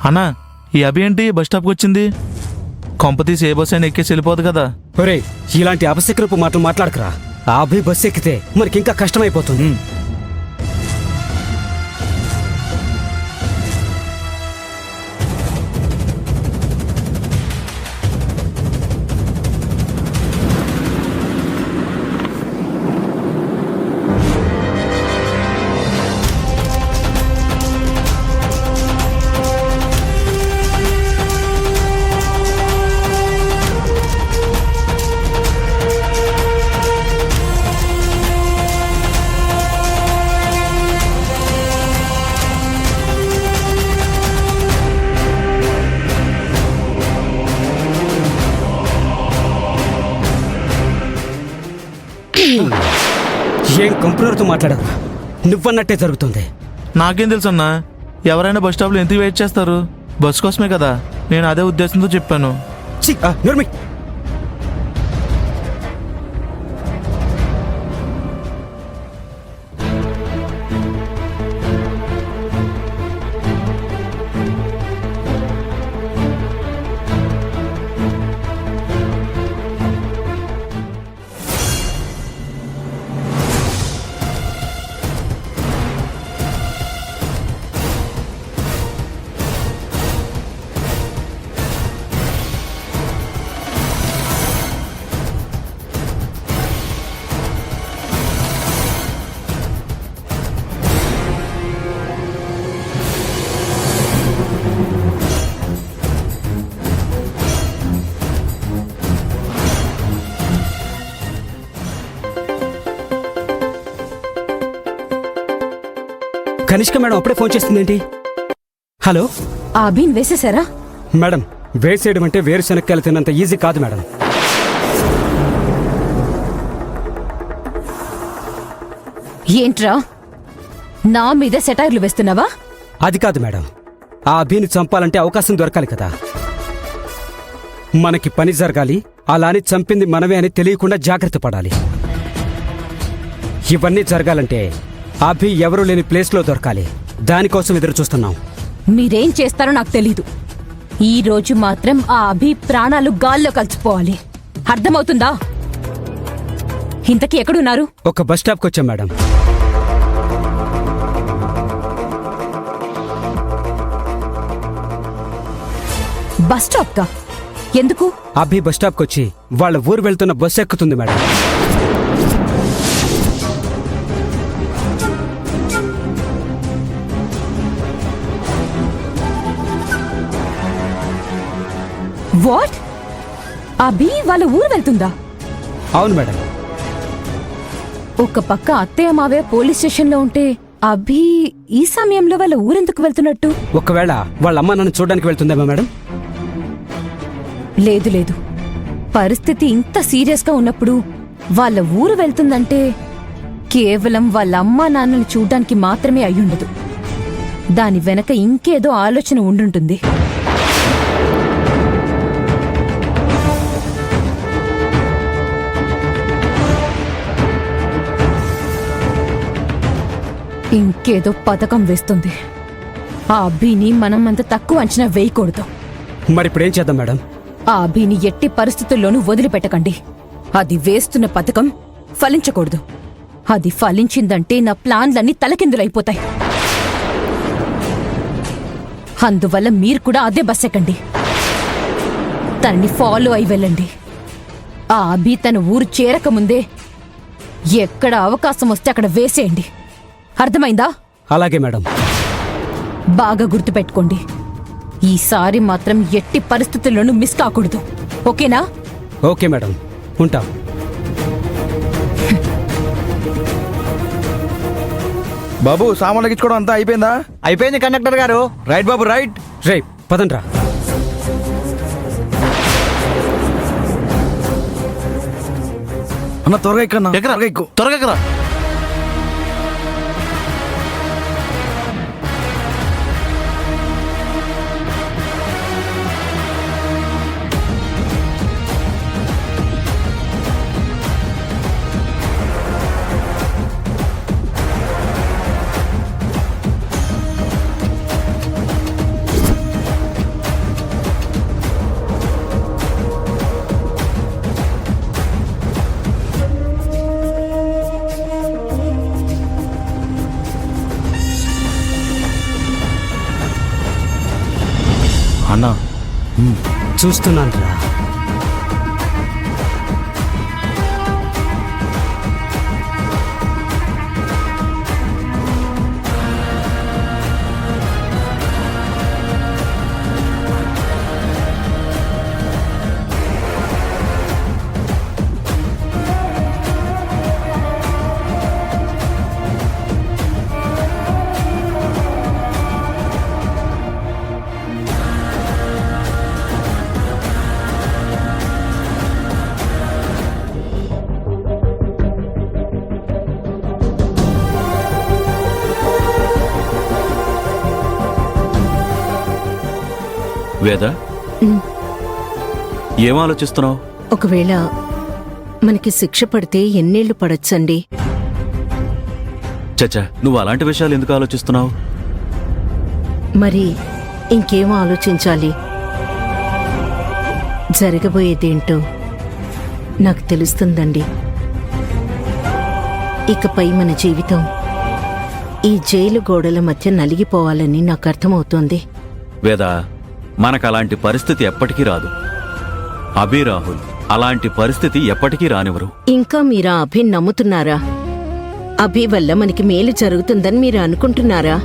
అన్నా, ఈ అభి ఏంటి బస్ స్టాప్కి వచ్చింది? కొంపతీసి ఏ బస్ అయినా ఎక్కేసి వెళ్ళిపోదు కదా. ఒరే, ఇలాంటి అపశకరపు మాటలు మాట్లాడకరా. ఆ అభి బస్సు ఎక్కితే మనకింకా కష్టమైపోతుంది. ఏం కంపెనీతో మాట్లాడకు, నువ్వన్నట్టే జరుగుతుంది. నాకేం తెలుసన్నా, ఎవరైనా బస్ స్టాప్లో ఎందుకు వెయిట్ చేస్తారు? బస్ కోసమే కదా. నేను అదే ఉద్దేశంతో చెప్పాను. నిర్మి, కనిష్క మేడం అప్పుడే ఫోన్ చేస్తుందేంటి? హలో, ఆ అభిన్ వేసేశారా? మేడం, వేసేయడం అంటే వేరుశనక్కాయలు తిన్నంత ఈజీ కాదు మేడం. ఏంట్రా, నా మీద సెటైర్లు వేస్తున్నావా? అది కాదు మేడం, ఆ అభిని చంపాలంటే అవకాశం దొరకాలి కదా. మనకి పని జరగాలి, అలా అని చంపింది మనమే అని తెలియకుండా జాగ్రత్త పడాలి. ఇవన్నీ జరగాలంటే అభి ఎవరూ లేని ప్లేస్లో దొరకాలి. దానికోసం ఎదురు చూస్తున్నాం. మీరేం చేస్తారో నాకు తెలీదు. ఈ రోజు మాత్రం ఆ అభి ప్రాణాలు గాల్లో కలిసిపోవాలి. అర్థమవుతుందా? ఇంతకీ ఎక్కడున్నారు? ఒక బస్ స్టాప్కి వచ్చాం మేడం. బస్ స్టాప్ కా? ఎందుకు? అభి బస్ స్టాప్కి వచ్చి వాళ్ళ ఊరు వెళ్తున్న బస్సు ఎక్కుతుంది మేడం. వాట్? అభి వాళ్ళ ఊరు వెళ్తుందా? అవును మేడం. ఒక పక్క అత్తయ్య మావయ్య పోలీస్ స్టేషన్లో ఉంటే అభి ఈ సమయంలో వాళ్ళ ఊరెందుకు వెళ్తున్నట్టు? ఒకవేళ వాళ్ళ అమ్మ నన్ను చూడడానికి వెళ్తుందేమో మేడం. లేదు లేదు, పరిస్థితి ఇంత సీరియస్గా ఉన్నప్పుడు వాళ్ళ ఊరు వెళ్తుందంటే కేవలం వాళ్ళ అమ్మా నాన్నని చూడ్డానికి మాత్రమే అయ్యుండదు. దాని వెనక ఇంకేదో ఆలోచన ఉండుంటుంది. ఇంకేదో పథకం వేస్తుంది. ఆ అభిని మనం అంత తక్కువ అంచనా వేయకూడదు. మరిప్పుడేం చేద్దాం మేడం? ఆ అభిని ఎట్టి పరిస్థితుల్లోనూ వదిలిపెట్టకండి. అది వేస్తున్న పథకం ఫలించకూడదు. అది ఫలించిందంటే నా ప్లాన్లన్నీ తలకిందులైపోతాయి. అందువల్ల మీరు కూడా అదే బస్ ఎక్కండి. తనని ఫాలో అయి వెళ్ళండి. ఆ అభి తన ఊరు చేరకముందే ఎక్కడ అవకాశం వస్తే అక్కడ వేసేయండి. అర్థమైందా? అలాగే మేడం. బాగా గుర్తుపెట్టుకోండి, ఈసారి మాత్రం ఎట్టి పరిస్థితుల్లోనూ మిస్ కాకూడదు. ఓకేనా? ఓకే మేడం, ఉంటాం. బాబు, సామాన్లు ఎక్కించుకోవడం అంతా అయిపోయిందా? అయిపోయింది కండక్టర్ గారు. రైట్ బాబు, రైట్. రే పదండ్రా. అన్న త్వరగా ఎక్కన్నా. ఎక్కరా, ఎక్కు. త్వరగా ఎక్కరా. అన్నా చూస్తున్నాను రా. వేద ఏం ఆలోచిస్తున్నావు? ఒకవేళ మనకి శిక్ష పడితే ఎన్నేళ్లు పడొచ్చండి? చచ్చా, నువ్వు అలాంటి విషయాలు ఎందుకు ఆలోచిస్తున్నావు? మరి ఇంకేం ఆలోచించాలి? జరగబోయేదేంటో నాకు తెలుస్తుందండి. ఇకపై మన జీవితం ఈ జైలు గోడల మధ్య నలిగిపోవాలని నాకు అర్థమవుతోంది. వేద, మనకు అలాంటి పరిస్థితి ఎప్పటికీ రాదు. అభి, రాహుల్ అలాంటి పరిస్థితి ఎప్పటికీ రానివ్వరు. ఇంకా మీరా అభి నమ్ముతున్నారా? అభి వల్ల మనకి మేలు జరుగుతుందని మీరు అనుకుంటున్నారా?